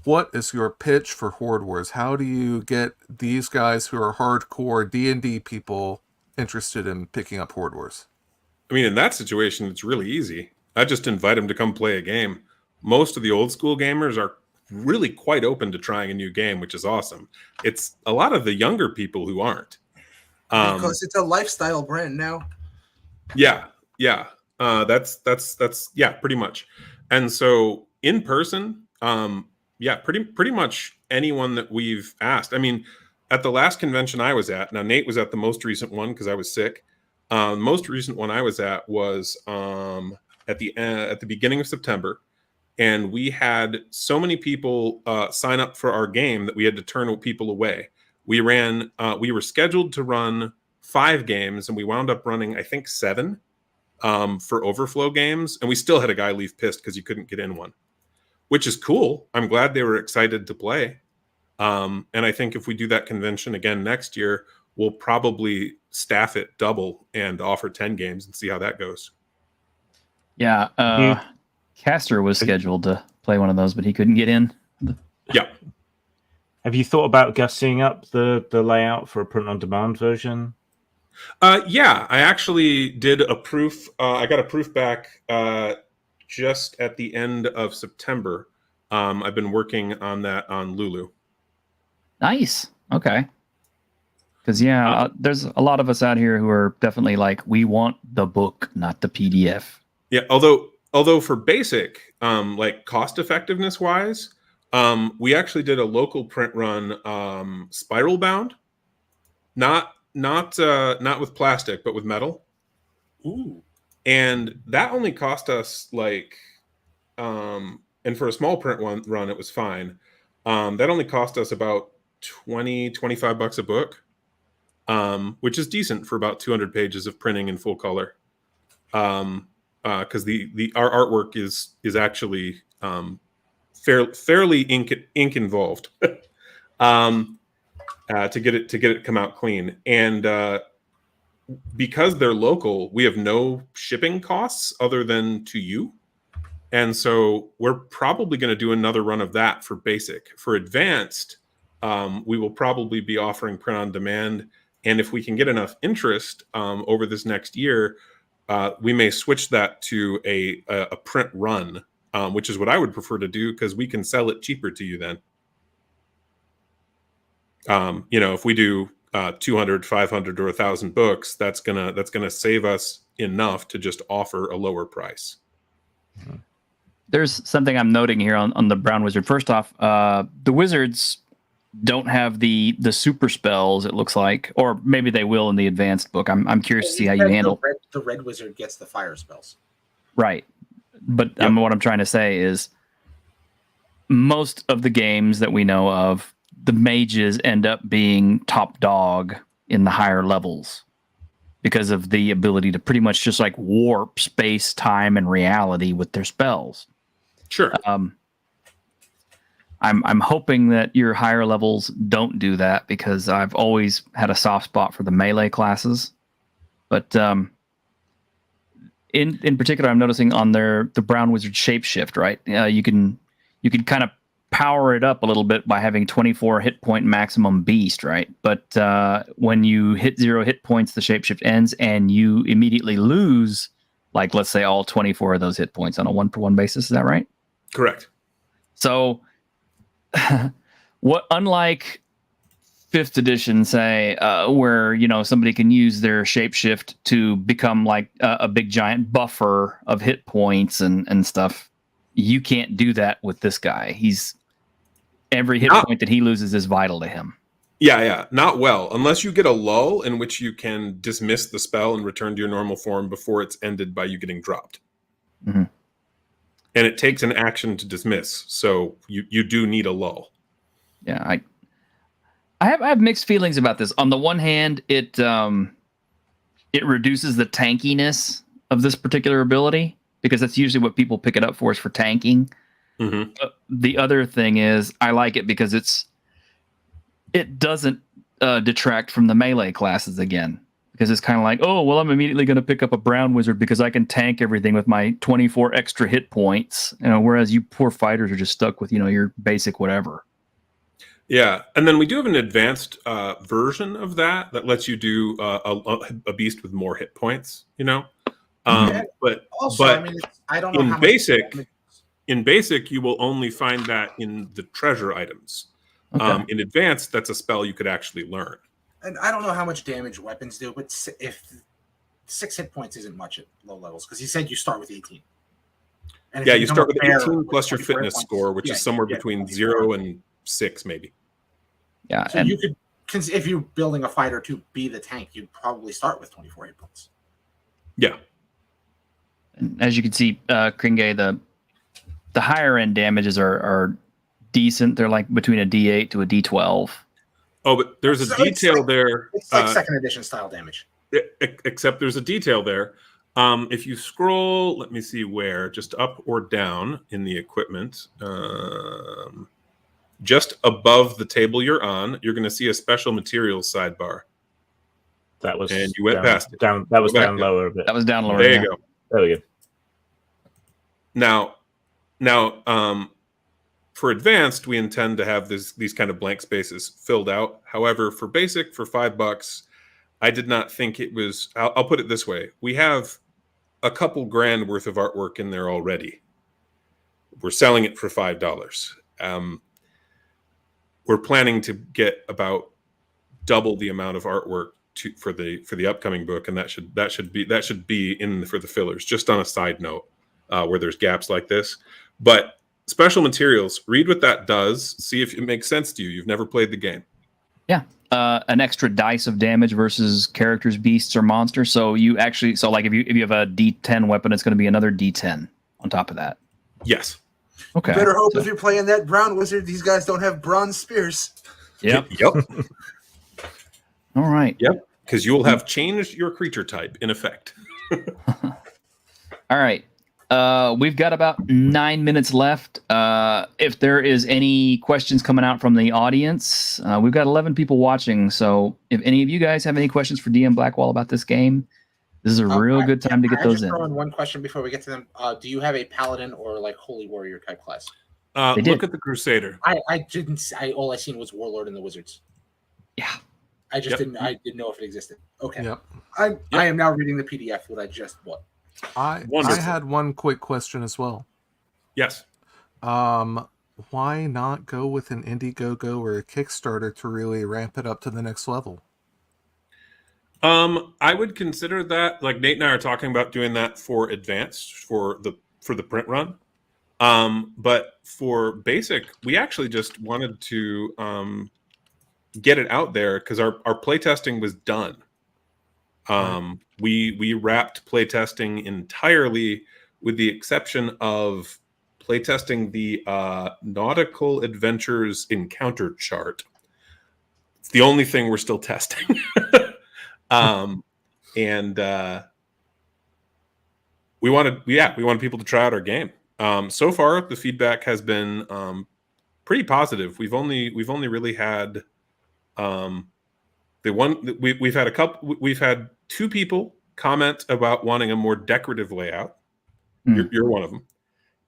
What is your pitch for Horde Wars? How do you get these guys who are hardcore D&D people interested in picking up Horde Wars? I mean, in that situation, it's really easy. I just invite them to come play a game. Most of the old school gamers are really quite open to trying a new game, which is awesome. It's a lot of the younger people who aren't. Because it's a lifestyle brand now. Yeah. That's yeah, pretty much. And so in person, pretty much anyone that we've asked. I mean, at the last convention I was at, now Nate was at the most recent one because I was sick. The most recent one I was at was at the beginning of September. And we had so many people sign up for our game that we had to turn people away. We were scheduled to run 5 games, and we wound up running, I think, 7 for overflow games. And we still had a guy leave pissed because he couldn't get in one, which is cool. I'm glad they were excited to play. And I think if we do that convention again next year, we'll probably staff it double and offer 10 games and see how that goes. Yeah. Caster was scheduled to play one of those, but he couldn't get in. Yeah. Have you thought about gussing up the layout for a print-on-demand version? Yeah, I actually did a proof. I got a proof back just at the end of September. I've been working on that on Lulu. Nice. Okay. Because, there's a lot of us out here who are definitely like, we want the book, not the PDF. Yeah, although for basic, like cost effectiveness wise, we actually did a local print run, spiral bound, not with plastic, but with metal. Ooh. And that only cost us like, and for a small print run, it was fine. That only cost us about $25 a book, which is decent for about 200 pages of printing in full color. Because our artwork is actually fairly ink involved to get it come out clean. And because they're local, we have no shipping costs other than to you. And so we're probably going to do another run of that for basic. For advanced, we will probably be offering print on demand. And if we can get enough interest over this next year, we may switch that to a print run, which is what I would prefer to do because we can sell it cheaper to you then. If we do 200, 500, or 1,000 books, that's gonna save us enough to just offer a lower price. There's something I'm noting here on the Brown Wizard. First off, the wizards don't have the super spells, it looks like, or maybe they will in the advanced book. I'm curious to see how you handle. The red wizard gets the fire spells. Right, but Yep. What I'm trying to say is, most of the games that we know of, the mages end up being top dog in the higher levels. because of the ability to pretty much just like warp space, time, and reality with their spells. Sure. I'm hoping that your higher levels don't do that, because I've always had a soft spot for the melee classes. But in particular, I'm noticing on the Brown Wizard Shapeshift, right? You can kind of power it up a little bit by having 24 hit point maximum beast, right? But when you hit 0 hit points, the shapeshift ends, and you immediately lose, like, let's say all 24 of those hit points on a 1-for-1 basis. Is that right? Correct. So, unlike 5th edition, say, where somebody can use their shapeshift to become like a big giant buffer of hit points and stuff, you can't do that with this guy. Every hit point that he loses is vital to him. Yeah, not well, unless you get a lull in which you can dismiss the spell and return to your normal form before it's ended by you getting dropped. Mm-hmm. And it takes an action to dismiss, so you do need a lull. Yeah, I have mixed feelings about this. On the one hand, it reduces the tankiness of this particular ability, because that's usually what people pick it up for, is for tanking. Mm-hmm. The other thing is, I like it because it doesn't detract from the melee classes again, because it's kind of like, oh, well, I'm immediately going to pick up a Brown Wizard because I can tank everything with my 24 extra hit points, whereas you poor fighters are just stuck with your basic whatever. Yeah, and then we do have an advanced version of that lets you do a beast with more hit points. But also, but I don't know how in basic, you will only find that in the treasure items. Okay. In advanced, that's a spell you could actually learn. And I don't know how much damage weapons do, but if 6 hit points isn't much at low levels, because he said you start with 18. And Yeah, you start with 18 plus your fitness score, which is somewhere between 0 and 6, maybe. Yeah, so you could, if you're building a fighter to be the tank, you'd probably start with 24 hit points. Yeah. And as you can see, Kringe, the higher end damages are decent. They're like between a D8 to a D12. Oh, but there's a detail there. It's like 2nd edition style damage. Except there's a detail there. If you scroll, let me see where, just up or down in the equipment, just above the table you're on, you're going to see a special materials sidebar. That was, and you went down, past it. That was down lower a bit. That was down lower. There you go. There we go. Now, for advanced, we intend to have these kind of blank spaces filled out. However, for basic, for $5, I did not think it was. I'll put it this way: we have a couple grand worth of artwork in there already. We're selling it for $5. We're planning to get about double the amount of artwork for the upcoming book, and that should be in for the fillers. Just on a side note, where there's gaps like this, but special materials. Read what that does. See if it makes sense to you. You've never played the game. Yeah, an extra dice of damage versus characters, beasts, or monsters. So you actually, like if you have a D10 weapon, it's going to be another D10 on top of that. Yes. Okay. Better hope if you're playing that Brown Wizard, these guys don't have bronze spears. Yep. All right. Yep. Because you will have changed your creature type in effect. All right. We've got about 9 minutes left. If there is any questions coming out from the audience, we've got 11 people watching. So if any of you guys have any questions for DM Blackwall about this game, this is a real good time to get those in. Throw in one question before we get to them. Do you have a paladin or like holy warrior type class? Look at the Crusader. I didn't. All I seen was warlord and the wizards. Yeah. I just didn't. I didn't know if it existed. Okay. Yep. I am now reading the PDF that I just bought. I had one quick question as well. Yes. Why not go with an Indiegogo or a Kickstarter to really ramp it up to the next level? I would consider that. Like Nate and I are talking about doing that for advanced for the print run. But for basic, we actually just wanted to get it out there because our playtesting was done. We wrapped playtesting entirely, with the exception of playtesting the Nautical Adventures encounter chart. It's the only thing we're still testing. and we wanted people to try out our game. So far, the feedback has been pretty positive. We've only really had we've had 2 people comment about wanting a more decorative layout. You're one of them.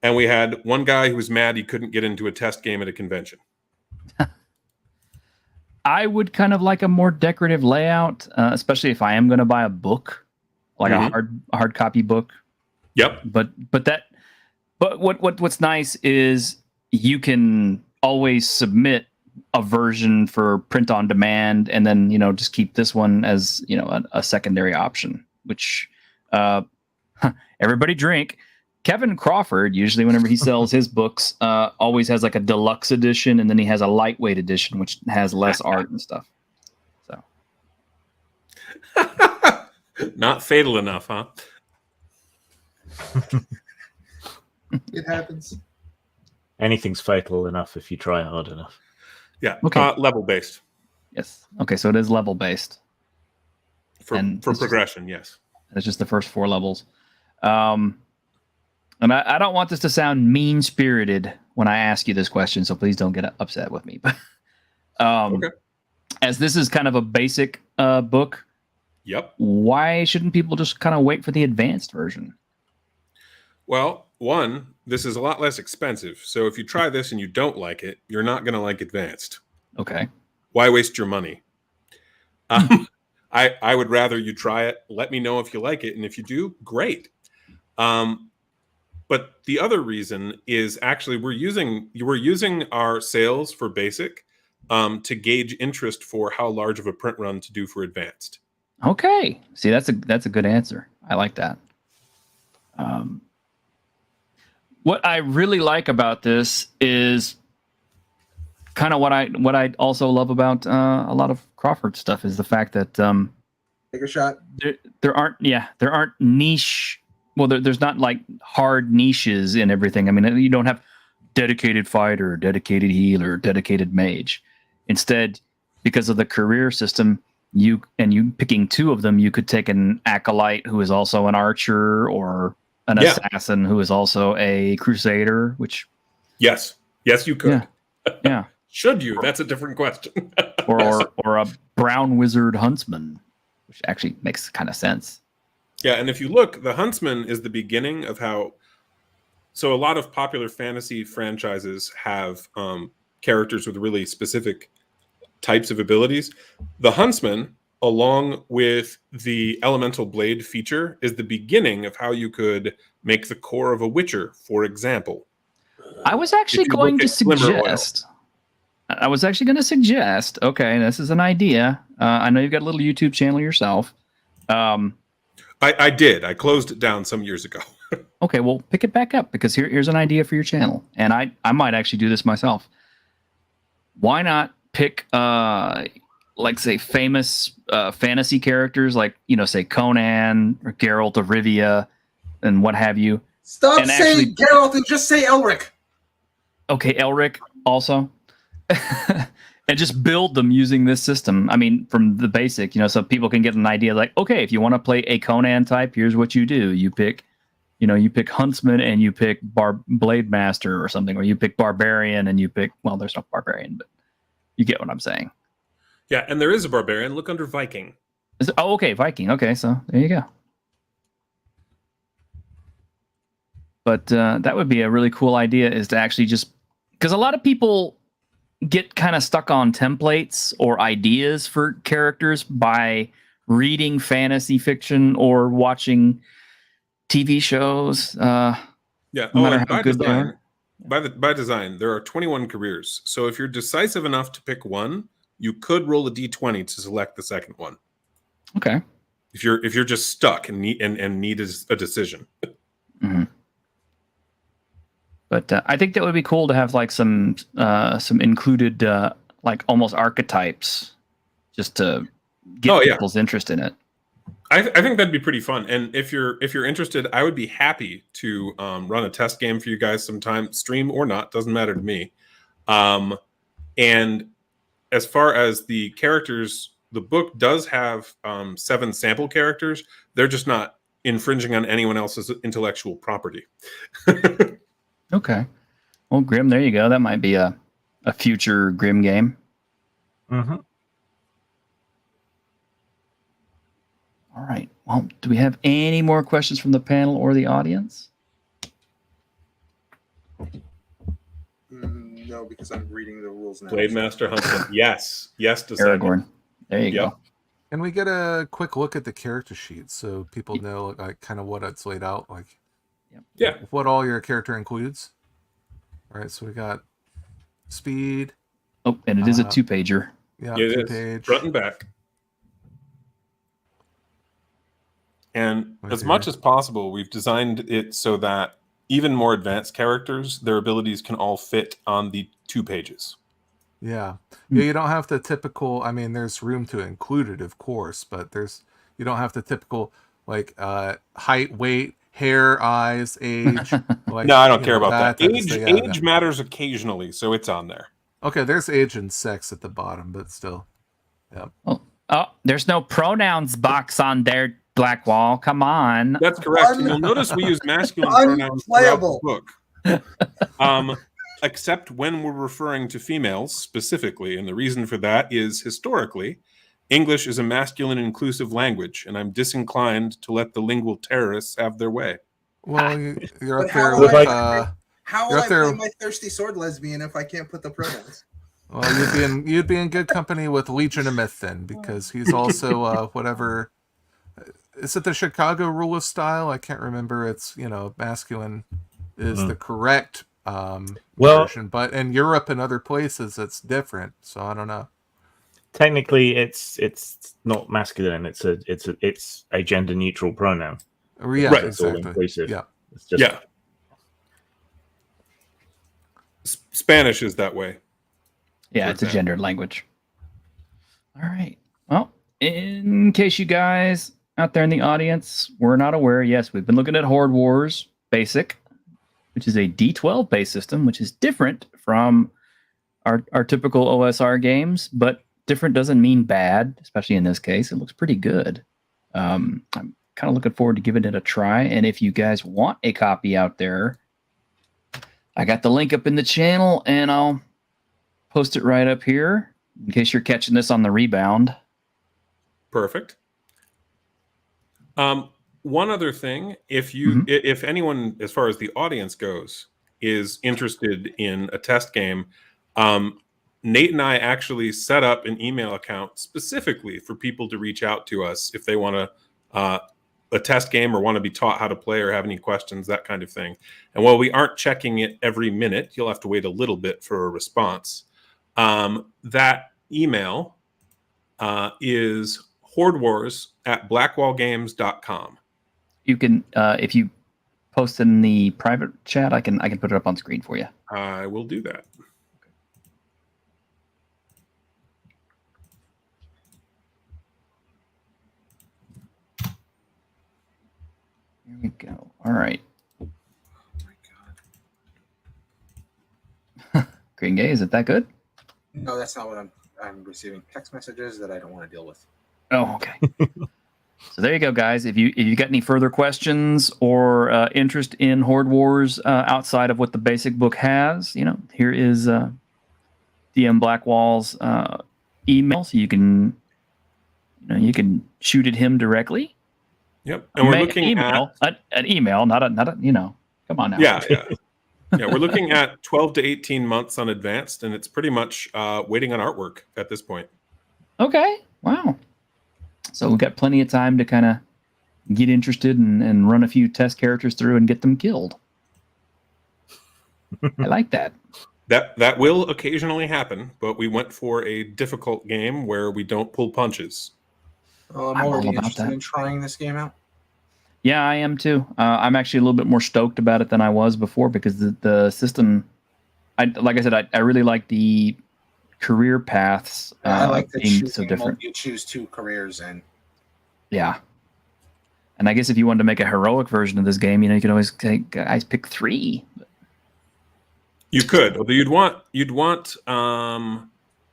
And we had one guy who was mad he couldn't get into a test game at a convention. I would kind of like a more decorative layout, especially if I am going to buy a book, like a hard copy book. Yep. But what's nice is you can always submit a version for print on demand, and then just keep this one as a secondary option. Which everybody drink. Kevin Crawford, usually whenever he sells his books, always has like a deluxe edition, and then he has a lightweight edition, which has less art and stuff. So, not fatal enough, huh? It happens. Anything's fatal enough if you try hard enough. Yeah. Okay. Level based. Yes. Okay. So it is level based For progression. Yes. It's just the first 4 levels. And I don't want this to sound mean-spirited when I ask you this question, so please don't get upset with me. But Okay. As this is kind of a basic book, Yep. why shouldn't people just kind of wait for the advanced version? Well, one, this is a lot less expensive. So if you try this and you don't like it, you're not going to like advanced. Okay. Why waste your money? I would rather you try it. Let me know if you like it. And if you do, great. But the other reason is actually we're using our sales for basic to gauge interest for how large of a print run to do for advanced. Okay. See, that's a good answer. I like that. What I really like about this is kind of what I also love about a lot of Crawford stuff is the fact that Take a shot. there aren't niche. Well, there's not like hard niches in everything. I mean, you don't have dedicated fighter, dedicated healer, dedicated mage. Instead, because of the career system, you picking 2 of them, you could take an acolyte who is also an archer, or an assassin who is also a crusader. Which yes, you could. Yeah. Should you? That's a different question. or a brown wizard huntsman, which actually makes kind of sense. Yeah, and if you look, the Huntsman is the beginning of how. So a lot of popular fantasy franchises have characters with really specific types of abilities. The Huntsman, along with the Elemental Blade feature, is the beginning of how you could make the core of a Witcher, for example. I was actually going to suggest. Okay, this is an idea. I know you've got a little YouTube channel yourself. I did. I closed it down some years ago. Okay, well, pick it back up, because here's an idea for your channel, and I might actually do this myself. Why not pick like say famous fantasy characters, like say Conan or Geralt of Rivia and what have you. Stop saying Geralt and just say Elric. Okay, Elric also. And just build them using this system. I mean, from the basic, so people can get an idea like, okay, if you want to play a Conan type, here's what you do. You pick Huntsman and you pick Blade Master or something, or you pick Barbarian and you pick, well, there's no Barbarian, but you get what I'm saying. Yeah, and there is a Barbarian. Look under Viking. Okay, Viking. Okay, so there you go. But that would be a really cool idea, is to actually just, because a lot of people get kind of stuck on templates or ideas for characters by reading fantasy fiction or watching TV shows. No matter how good they are. By design, there are 21 careers. So if you're decisive enough to pick one, you could roll a d20 to select the second one. Okay. If you're just stuck and need a decision. Mm-hmm. But I think that would be cool to have like some included like almost archetypes, just to get people's interest in it. I think that'd be pretty fun. And if you're interested, I would be happy to run a test game for you guys sometime, stream or not, doesn't matter to me. And as far as the characters the book does have 7 sample characters. They're just not infringing on anyone else's intellectual property. Okay. Well, Grim, there you go. That might be a future Grim game. Mm-hmm. All right. Well, do we have any more questions from the panel or the audience? No, because I'm reading the rules now. Blade Master Huntsman. Yes. Yes to Aragorn. There you go. And we get a quick look at the character sheet so people know like kind of what it's laid out like. Yeah. What all your character includes. All right, so we got speed. Oh, and it is a 2-pager. Yeah, It 2-page. is. Front and back. And as much as possible, we've designed it so that even more advanced characters, their abilities can all fit on the 2 pages. Yeah. Yeah, you don't have the typical, I mean, there's room to include it, of course, but you don't have the typical, like, height, weight, hair, eyes, age. Like, no, I don't care about that. Age matters occasionally, so it's on there. Okay, there's age and sex at the bottom, but still. Yeah. Oh, there's no pronouns box on there, Blackwall. Come on. That's correct. And you'll notice we use masculine pronouns throughout the book. Except when we're referring to females specifically. And the reason for that is historically, English is a masculine inclusive language, and I'm disinclined to let the lingual terrorists have their way. Well, you're up there with... How will I play my thirsty sword lesbian if I can't put the pronouns? Well, you'd be in good company with Legion of Myth then, because he's also whatever. Is it the Chicago rule of style? I can't remember. It's masculine is the correct version, but in Europe and other places it's different. So I don't know. Technically, it's not masculine. It's a gender neutral pronoun. Yeah, right. It's all inclusive. Yeah, it's just... yeah. Spanish is that way. Yeah, it's a gendered language. All right. Well, in case you guys out there in the audience were not aware, yes, we've been looking at Horde Wars Basic, which is a D12 based system, which is different from our typical OSR games, but different doesn't mean bad, especially in this case. It looks pretty good. I'm kind of looking forward to giving it a try. And if you guys want a copy out there, I got the link up in the channel, and I'll post it right up here in case you're catching this on the rebound. Perfect. One other thing, if anyone, as far as the audience goes, is interested in a test game, Nate and I actually set up an email account specifically for people to reach out to us if they want a test game or want to be taught how to play or have any questions, that kind of thing. And while we aren't checking it every minute, you'll have to wait a little bit for a response. That email is hordewars@blackwallgames.com. You can, if you post it in the private chat, I can put it up on screen for you. I will do that. Here we go. All right. Oh my god. Green Gay, is it that good? No, that's not what I'm receiving text messages that I don't want to deal with. Oh, okay. So there you go, guys. If you got any further questions or interest in Horde Wars outside of what the basic book has, here is DM Blackwall's email, so you can shoot at him directly. Yep, and we're looking at an email, not a come on now. Yeah. We're looking at 12 to 18 months on advanced, and it's pretty much waiting on artwork at this point. Okay. Wow. So we've got plenty of time to kind of get interested and run a few test characters through and get them killed. I like that. That will occasionally happen, but we went for a difficult game where we don't pull punches. I'm already interested in trying this game out. Yeah, I am too. I'm actually a little bit more stoked about it than I was before because the system, like I said, I really like the career paths. I like the being so different. You choose 2 careers and. Yeah. And I guess if you wanted to make a heroic version of this game, you could always guys pick 3. You could, although you'd want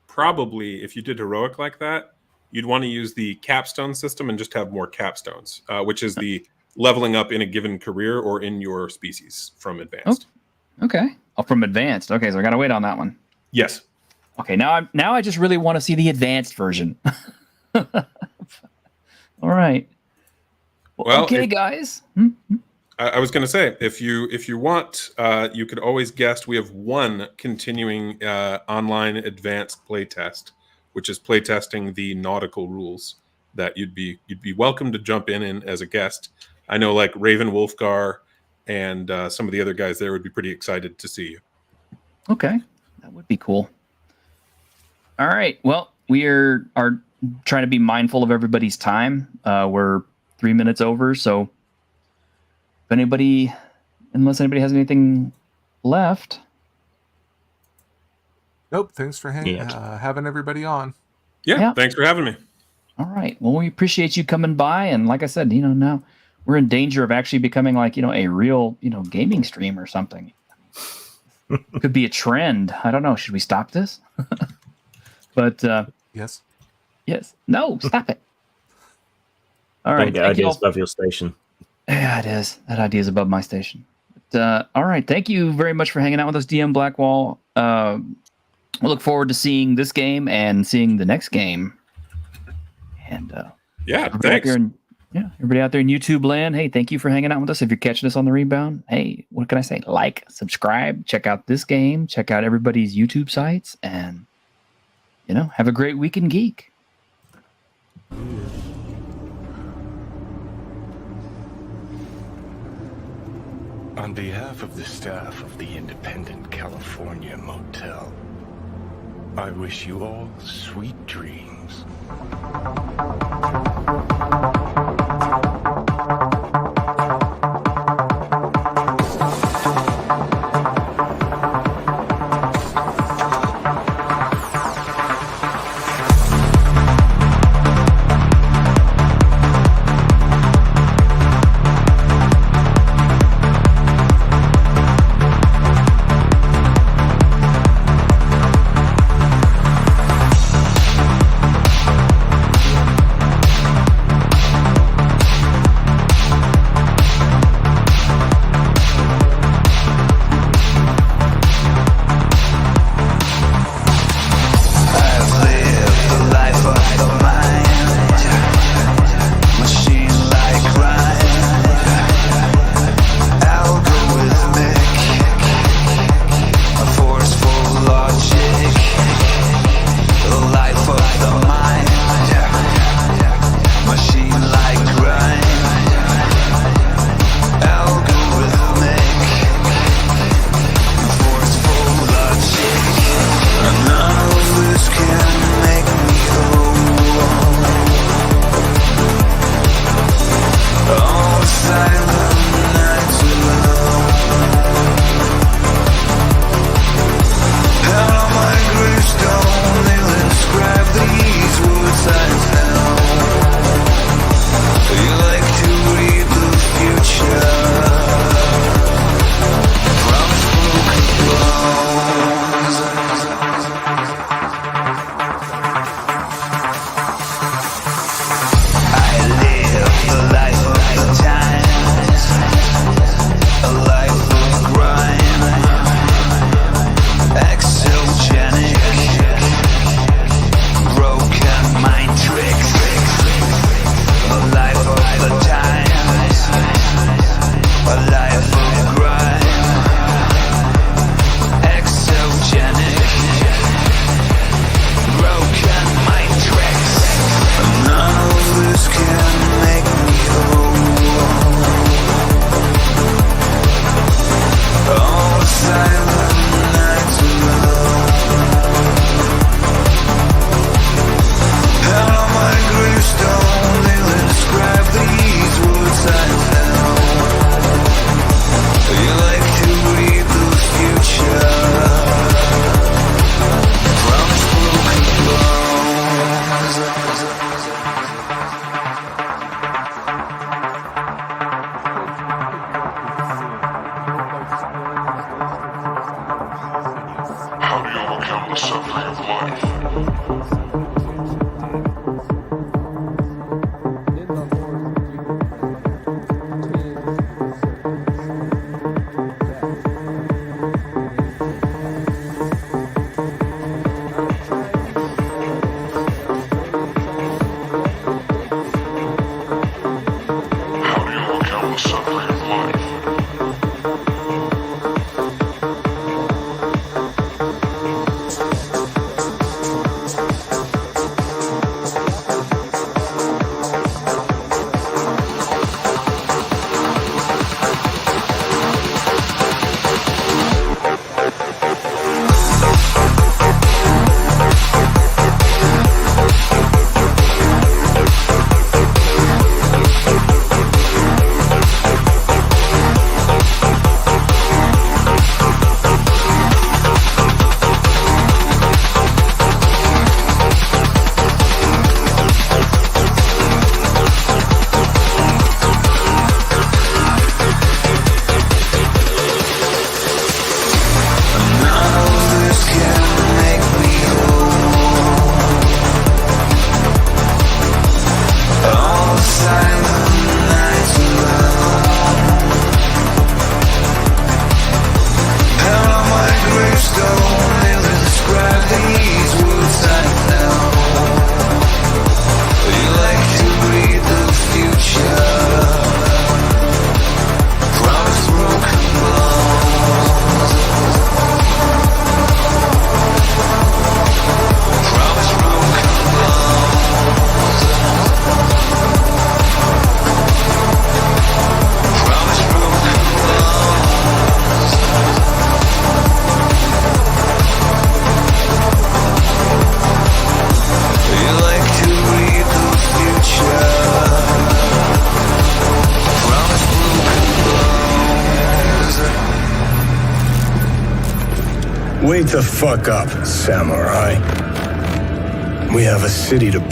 probably if you did heroic like that, you'd want to use the capstone system and just have more capstones, which is the leveling up in a given career or in your species from advanced. Okay. Oh, from advanced. Okay, so I got to wait on that one. Yes. Okay, now I just really want to see the advanced version. All right. Well, okay, guys. I was going to say, if you want, you could always guest. We have one continuing online advanced playtest, which is playtesting the nautical rules. That you'd be welcome to jump in as a guest. I know, like Raven Wolfgar and some of the other guys there would be pretty excited to see you. Okay, that would be cool. All right. Well, we are trying to be mindful of everybody's time. We're 3 minutes over, so unless anybody has anything left. Nope. Thanks for having everybody on. Yeah. Thanks for having me. All right. Well, we appreciate you coming by, and like I said, now we're in danger of actually becoming like a real gaming stream or something. Could be a trend. I don't know. Should we stop this? But yes. No, stop it. All right. Don't get ideas above your station. Yeah, it is. That idea is above my station. But, all right. Thank you very much for hanging out with us, DM Blackwall. We look forward to seeing this game and seeing the next game. And thanks. Everybody out there in YouTube land, hey, thank you for hanging out with us. If you're catching us on the rebound, hey, what can I say? Like, subscribe, check out this game, check out everybody's YouTube sites, and have a great week in Geek. On behalf of the staff of the Independent California Motel, I wish you all sweet dreams. How do you overcome the suffering of life? Wait the fuck up, samurai. We have a city to burn.